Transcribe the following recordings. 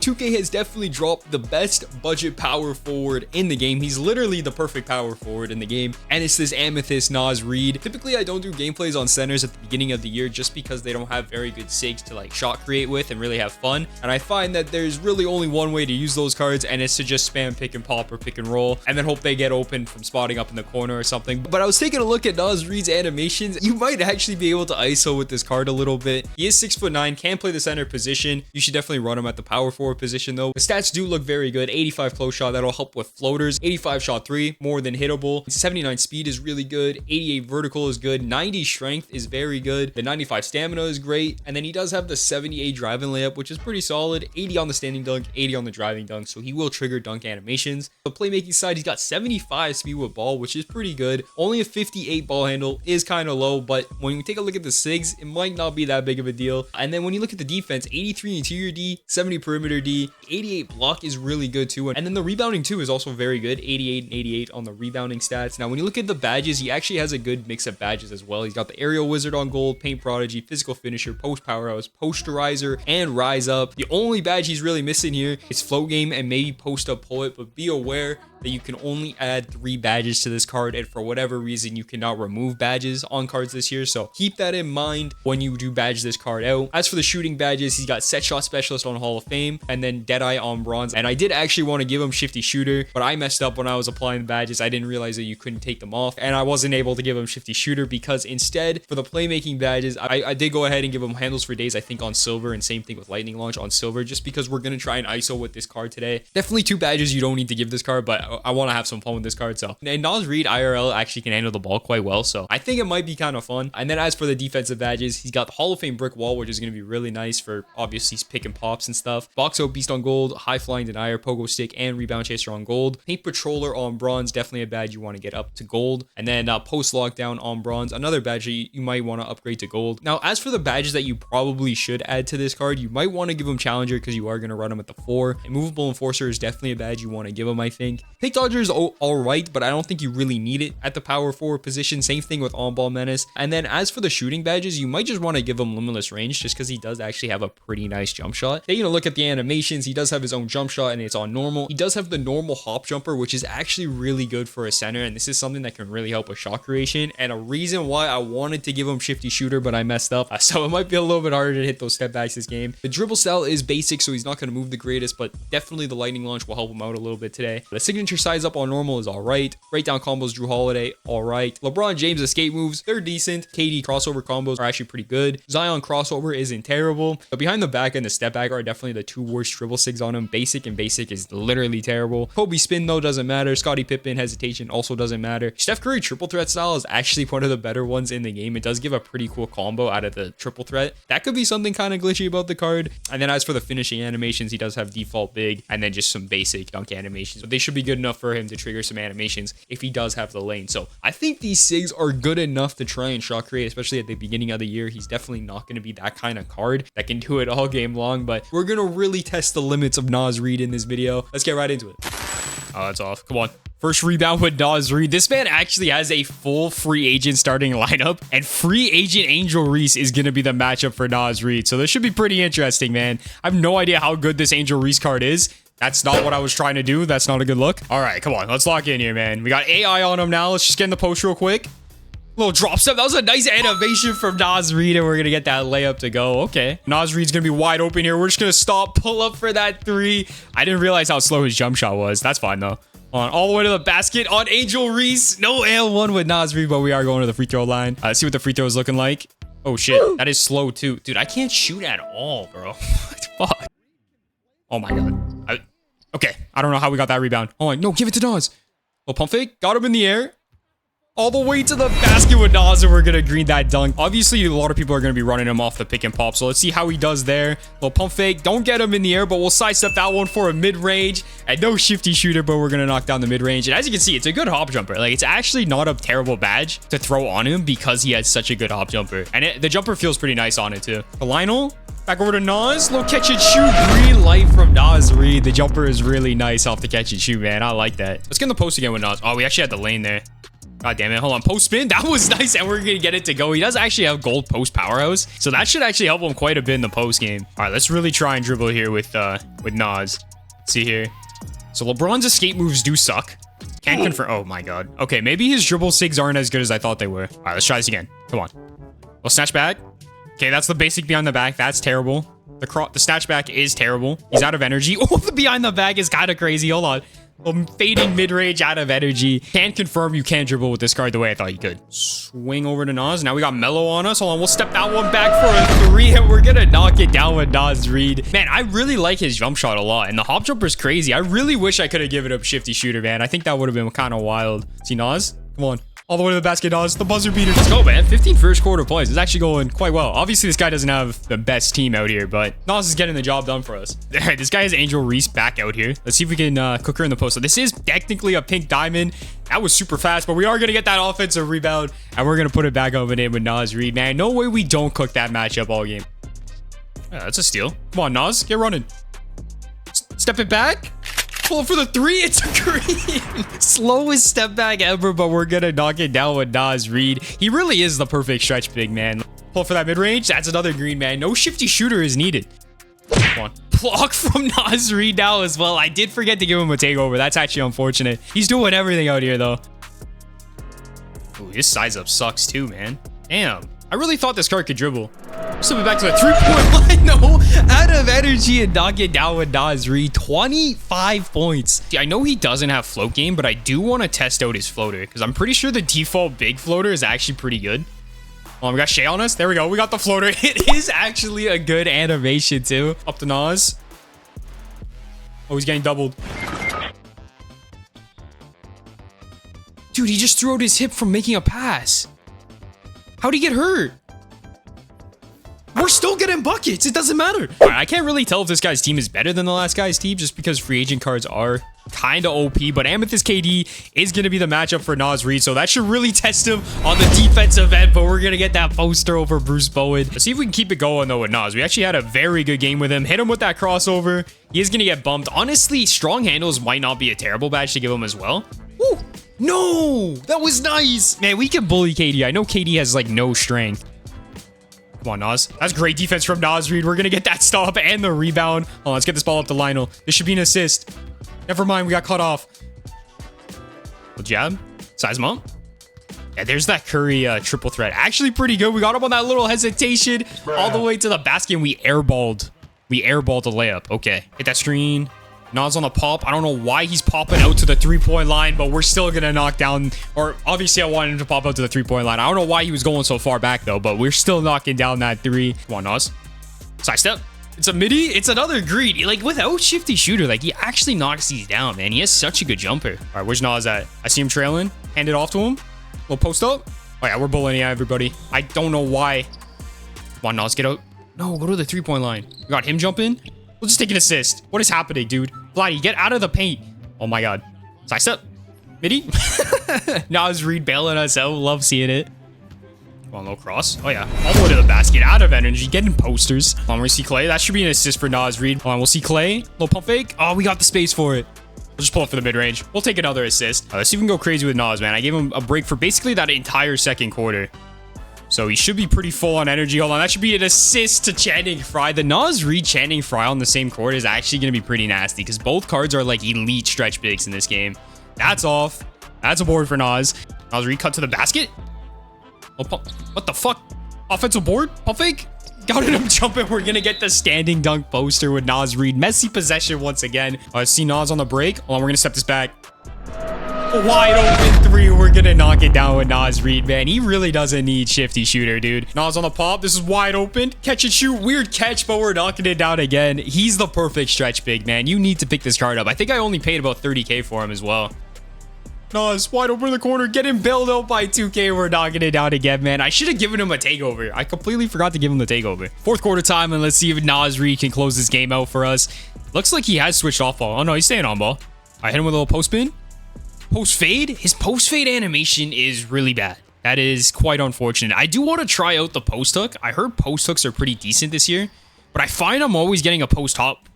2K has definitely dropped the best budget power forward in the game. He's literally the perfect power forward in the game, and it's this Amethyst Naz Reid. Typically, I don't do gameplays on centers at the beginning of the year just because they don't have very good sigs to like shot create with and really have fun. And I find that there's really only one way to use those cards, and it's to just spam pick and pop or pick and roll, and then hope they get open from spotting up in the corner or something. But I was taking a look at Naz Reid's animations. You might actually be able to ISO with this card a little bit. He is 6'9", can play the center position. You should definitely run him at the power forward position though. The stats do look very good. 85 close shot, that'll help with floaters. 85 shot 3, more than hittable. 79 speed is really good. 88 vertical is good. 90 strength is very good. The 95 stamina is great. And then he does have the 78 driving layup, which is pretty solid. 80 on the standing dunk, 80 on the driving dunk. So he will trigger dunk animations. The playmaking side, he's got 75 speed with ball, which is pretty good. Only a 58 ball handle is kind of low, but when you take a look at the SIGs, it might not be that big of a deal. And then when you look at the defense, 83 interior D, 70 perimeter D, 88 block is really good too. And then the rebounding too is also very good. 88 and 88 on the rebounding stats. Now, when you look at the badges, he actually has a good mix of badges as well. He's got the aerial wizard on gold, paint prodigy, physical finisher, post powerhouse, posterizer, and rise up. The only badge he's really missing here is float game and maybe post up poet, but be aware that you can only add 3 badges to this card, and for whatever reason you cannot remove badges on cards this year, so keep that in mind when you do badge this card out. As for the shooting badges, he's got set shot specialist on Hall of Fame and then Deadeye on bronze, and I did actually want to give him shifty shooter, but I messed up when I was applying the badges. I didn't realize that you couldn't take them off, and I wasn't able to give him shifty shooter because instead for the playmaking badges I did go ahead and give him handles for days, I think, on silver, and same thing with lightning launch on silver, just because we're going to try and ISO with this card today. Definitely 2 badges you don't need to give this card, but I want to have some fun with this card. So, and Naz Reid IRL actually can handle the ball quite well, so I think it might be kind of fun. And then as for the defensive badges, he's got the Hall of Fame brick wall, which is going to be really nice for obviously pick and pops and stuff. Box out beast on gold, high flying denier, pogo stick, and rebound chaser on gold. Paint patroller on bronze, definitely a badge you want to get up to gold. And then post lockdown on bronze, another badge you might want to upgrade to gold. Now, as for the badges that you probably should add to this card, you might want to give him challenger because you are going to run him at the 4. Immovable enforcer is definitely a badge you want to give him, I think. Pick dodger is all right, but I don't think you really need it at the power forward position. Same thing with on ball menace. And then as for the shooting badges, you might just want to give him limitless range just because he does actually have a pretty nice jump shot. Taking a look at the animations, he does have his own jump shot and it's on normal. He does have the normal hop jumper, which is actually really good for a center, and this is something that can really help with shot creation, and a reason why I wanted to give him shifty shooter but I messed up, so it might be a little bit harder to hit those step backs this game. The dribble style is basic, so he's not going to move the greatest, but definitely the lightning launch will help him out a little bit today. The signature size up on normal is all right. Breakdown combos, Drew Holiday, all right. LeBron James escape moves, they're decent. KD crossover combos are actually pretty good. Zion crossover isn't terrible. But behind the back and the step back are definitely the 2 worst dribble sigs on him. Basic and basic is literally terrible. Kobe spin though doesn't matter. Scottie Pippen hesitation also doesn't matter. Steph Curry triple threat style is actually one of the better ones in the game. It does give a pretty cool combo out of the triple threat. That could be something kind of glitchy about the card. And then as for the finishing animations, he does have default big and then just some basic dunk animations, but they should be good enough for him to trigger some animations if he does have the lane. So I think these SIGs are good enough to try and shot create, especially at the beginning of the year. He's definitely not going to be that kind of card that can do it all game long, but we're going to really test the limits of Naz Reid in this video. Let's get right into it. Oh, that's off. Come on. First rebound with Naz Reid. This man actually has a full free agent starting lineup, and free agent Angel Reese is going to be the matchup for Naz Reid. So this should be pretty interesting, man. I have no idea how good this Angel Reese card is. That's not what I was trying to do. That's not a good look. All right, come on. Let's lock in here, man. We got AI on him now. Let's just get in the post real quick. Little drop step. That was a nice animation from Naz Reid, and we're going to get that layup to go. Okay. Naz Reid's going to be wide open here. We're just going to stop, pull up for that 3. I didn't realize how slow his jump shot was. That's fine, though. On all the way to the basket on Angel Reese. No L1 with Naz Reid, but we are going to the free throw line. Let's see what the free throw is looking like. Oh, shit. That is slow, too. Dude, I can't shoot at all, bro. What the fuck? Oh, my God. Okay. I don't know how we got that rebound. Oh, no. Give it to Naz. Little pump fake. Got him in the air. All the way to the basket with Naz, and we're going to green that dunk. Obviously, a lot of people are going to be running him off the pick and pop, so let's see how he does there. Little pump fake. Don't get him in the air, but we'll sidestep that one for a mid-range. And no shifty shooter, but we're going to knock down the mid-range. And as you can see, it's a good hop jumper. Like, it's actually not a terrible badge to throw on him because he has such a good hop jumper. And the jumper feels pretty nice on it, too. The Lionel. Back over to Naz. Little catch and shoot. Green light from Naz Reid. The jumper is really nice off the catch and shoot, man. I like that. Let's get in the post again with Naz. Oh, we actually had the lane there. God damn it. Hold on. Post spin. That was nice. And we're going to get it to go. He does actually have gold post powerhouse. So that should actually help him quite a bit in the post game. All right, let's really try and dribble here with Naz. Let's see here. So LeBron's escape moves do suck. Can't confirm. Oh my God. Okay, maybe his dribble sigs aren't as good as I thought they were. All right, let's try this again. Come on. We'll snatch back. Okay, that's the basic behind the back. That's terrible. The snatch back is terrible. He's out of energy. Oh, the behind the back is kind of crazy. Hold on. Fading mid-range out of energy. Can't confirm you can't dribble with this card the way I thought you could. Swing over to Naz. Now we got Mellow on us. Hold on, we'll step that one back for a 3, and we're gonna knock it down with Naz Reid. Man, I really like his jump shot a lot, and the hop jumper's crazy. I really wish I could have given up shifty shooter, man. I think that would have been kind of wild. See Naz? Come on. All the way to the basket, Naz. The buzzer beater. Let's go, man. 15 first quarter plays. It's actually going quite well. Obviously, this guy doesn't have the best team out here, but Naz is getting the job done for us. All right, this guy has Angel Reese back out here. Let's see if we can cook her in the post. So this is technically a pink diamond. That was super fast, but we are going to get that offensive rebound, and we're going to put it back over in with Naz Reid, man. No way we don't cook that matchup all game. Yeah, that's a steal. Come on, Naz. Get running. Step it back. Pull for the 3. It's a green. Slowest step back ever, but we're gonna knock it down with Naz Reid. He really is the perfect stretch big, man. Pull for that mid-range. That's another green, man. No shifty shooter is needed. Come on. Block from Naz Reid now as well. I did forget to give him a takeover. That's actually unfortunate. He's doing everything out here, though. Ooh, his size up sucks too, man. Damn. I really thought this card could dribble. Slip it back to the 3-point line. No, out of energy and knock it down with Naz Reid. 25 points. See, I know he doesn't have float game, but I do want to test out his floater because I'm pretty sure the default big floater is actually pretty good. Oh, we got Shea on us. There we go. We got the floater. It is actually a good animation too. Up to Naz. Oh, he's getting doubled. Dude, he just threw out his hip from making a pass. How'd he get hurt? We're still getting buckets. It doesn't matter. All right, I can't really tell if this guy's team is better than the last guy's team just because free agent cards are kind of OP. But Amethyst KD is going to be the matchup for Naz Reid. So that should really test him on the defensive end. But we're going to get that poster over Bruce Bowen. Let's see if we can keep it going, though, with Naz. We actually had a very good game with him. Hit him with that crossover. He is going to get bumped. Honestly, strong handles might not be a terrible badge to give him as well. Woo! No! That was nice! Man, we can bully KD. I know KD has, like, no strength. Come on, Naz. That's great defense from Naz Reid. We're going to get that stop and the rebound. Oh, let's get this ball up to Lionel. This should be an assist. Never mind. We got cut off. Well, jab. Size him up. Yeah, there's that Curry triple threat. Actually pretty good. We got him on that little hesitation all the way to the basket. And we airballed. We airballed the layup. Okay. Hit that screen. Naz on the pop. I don't know why he's popping out to the 3-point line, but we're still going to knock down, or obviously I wanted him to pop out to the 3-point line. I don't know why he was going so far back though, but we're still knocking down that 3. Come on, Naz. Side step. It's a midi. It's another green. Like without shifty shooter, like he actually knocks these down, man. He has such a good jumper. All right, where's Naz at? I see him trailing. Hand it off to him. We'll post up. Oh yeah, we're bullying everybody. I don't know why. Come on, Naz, get out. No, go to the 3-point line. We got him jumping. We'll just take an assist. What is happening, dude? Vladdy, get out of the paint. Oh my God. Side step. Midi. Naz Reid bailing us out. Love seeing it. Come on, low cross. Oh yeah. All the way to the basket. Out of energy. Getting posters. Come on, we see Clay. That should be an assist for Naz Reid. Come on, we'll see Clay. Low pump fake. Oh, we got the space for it. We'll just pull it for the mid-range. We'll take another assist. Let's see if we can go crazy with Naz, man. I gave him a break for basically that entire second quarter. So he should be pretty full on energy. Hold on, that should be an assist to Channing Frye. The Naz Reid Channing Frye on the same court is actually going to be pretty nasty because both cards are like elite stretch bigs in this game. That's off. That's a board for Naz. Naz Reid cut to the basket. Oh, what the fuck? Offensive board? Pump fake? Got him jumping. We're going to get the standing dunk poster with Naz Reid. Messy possession once again. See Naz on the break. Hold on, we're going to step this back. Wide open 3. We're gonna knock it down with Naz Reid, man. He really doesn't need shifty shooter, dude. Naz on the pop. This is wide open. Catch and shoot. Weird catch, but we're knocking it down again. He's the perfect stretch big, man. You need to pick this card up. I think I only paid about 30K for him as well. Naz, wide open in the corner. Get him bailed out by 2K. We're knocking it down again, man. I should have given him a takeover. I completely forgot to give him the takeover. Fourth quarter time, and let's see if Naz Reid can close this game out for us. Looks like he has switched off ball. Oh, no, he's staying on ball. I hit him with a little post spin. Post fade. His post fade animation is really bad. That is quite unfortunate. I do want to try out the post hook. I heard post hooks are pretty decent this year, but I find I'm always getting a post hop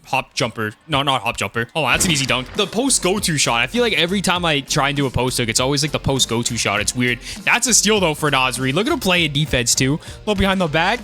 hop jumper. No, not hop jumper. Oh, that's an easy dunk. The post go-to shot. I feel like every time I try and do a post hook, it's always like the post go-to shot. It's weird. That's a steal though for Naz Reid. Look at him play in defense too. A little behind the back.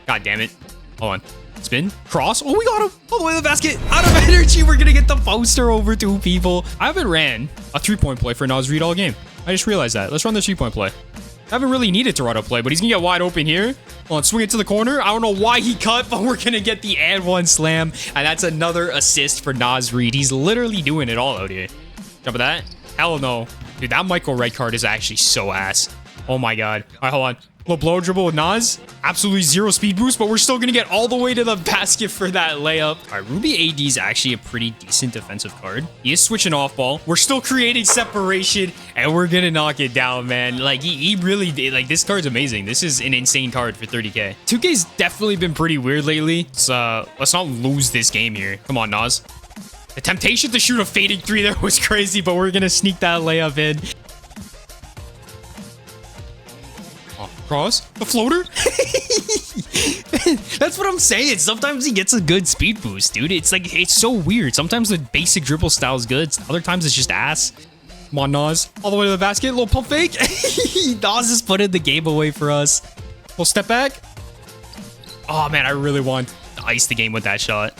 God damn it. Hold on. Spin. Cross. Oh, we got him. All the way to the basket. Out of energy. We're going to get the poster over 2 people. I haven't ran a 3-point play for Naz Reid all game. I just realized that. Let's run the 3-point play. I haven't really needed to run a play, but he's going to get wide open here. Hold on, swing it to the corner. I don't know why he cut, but we're going to get the and one slam. And that's another assist for Naz Reid. He's literally doing it all out here. Jump at that. Hell no. Dude, that Michael red card is actually so ass. Oh my God. All right, hold on. Little blow dribble with Naz. Absolutely 0 speed boost, but we're still going to get all the way to the basket for that layup. All right, Ruby AD is actually a pretty decent defensive card. He is switching off ball. We're still creating separation, and we're going to knock it down, man. Like, he really did. Like, this card's amazing. This is an insane card for 30K. 2K's definitely been pretty weird lately. So let's not lose this game here. Come on, Naz. The temptation to shoot a fading 3 there was crazy, but we're going to sneak that layup in. Cross the floater. That's what I'm saying. Sometimes he gets a good speed boost, dude. It's like, it's so weird. Sometimes the basic dribble style is good. Other times it's just ass. Come on, Naz. All the way to the basket. Little pump fake. Naz is putting the game away for us. Little step back. Oh man, I really want to ice the game with that shot.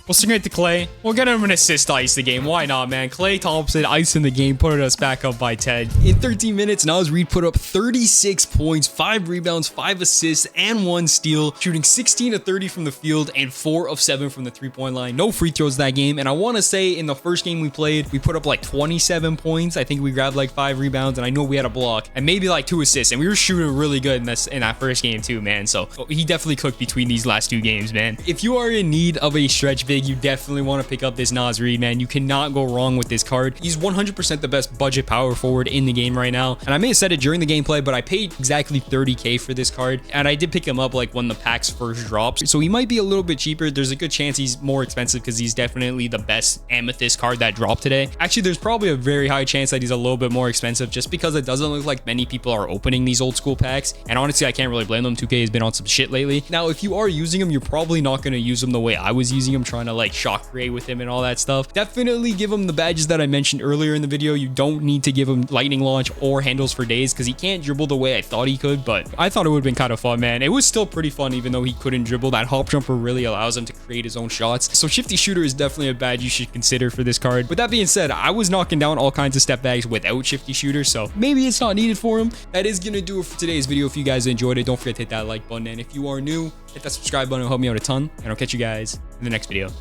We'll swing it to Clay. We'll get him an assist to ice the game. Why not, man? Clay Thompson icing the game, putting us back up by 10. In 13 minutes, Naz Reid put up 36 points, 5 rebounds, 5 assists, and 1 steal, shooting 16 of 30 from the field and 4 of 7 from the 3-point line. No free throws that game. And I want to say in the first game we played, we put up like 27 points. I think we grabbed like 5 rebounds, and I know we had a block and maybe like 2 assists. And we were shooting really good in that first game too, man. So he definitely cooked between these last 2 games, man. If you are in need of a stretch big, you definitely want to pick up this Naz Reid, man. You cannot go wrong with this card. He's 100% the best budget power forward in the game right now. And I may have said it during the gameplay, but I paid exactly 30K for this card. And I did pick him up like when the packs first drops. So he might be a little bit cheaper. There's a good chance he's more expensive because he's definitely the best Amethyst card that dropped today. Actually, there's probably a very high chance that he's a little bit more expensive just because it doesn't look like many people are opening these old school packs. And honestly, I can't really blame them. 2K has been on some shit lately. Now, if you are using him, you're probably not going to use him the way I was using him, trying to like shock create with him and all that stuff. Definitely give him the badges that I mentioned earlier in the video. You don't need to give him lightning launch or handles for days because he can't dribble the way I thought he could, but I thought it would have been kind of fun, man. It was still pretty fun even though he couldn't dribble. That hop jumper really allows him to create his own shots. So shifty shooter is definitely a badge you should consider for this card. With that being said, I was knocking down all kinds of step bags without shifty shooter, so maybe it's not needed for him. That is gonna do it for today's video. If you guys enjoyed it, don't forget to hit that like button, and if you are new, hit that subscribe button. It'll help me out a ton, and I'll catch you guys in the next video.